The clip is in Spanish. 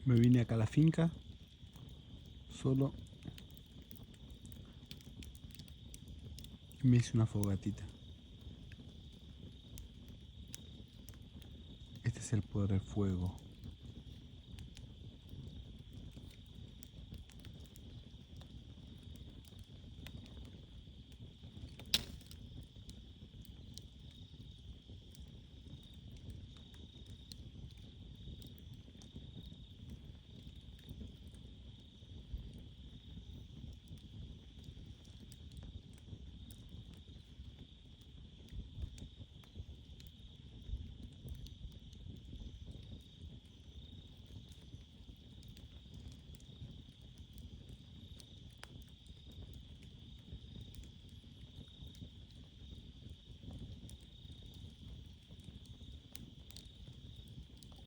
Me vine acá a la finca solo y me hice una fogatita. Este es el poder del fuego.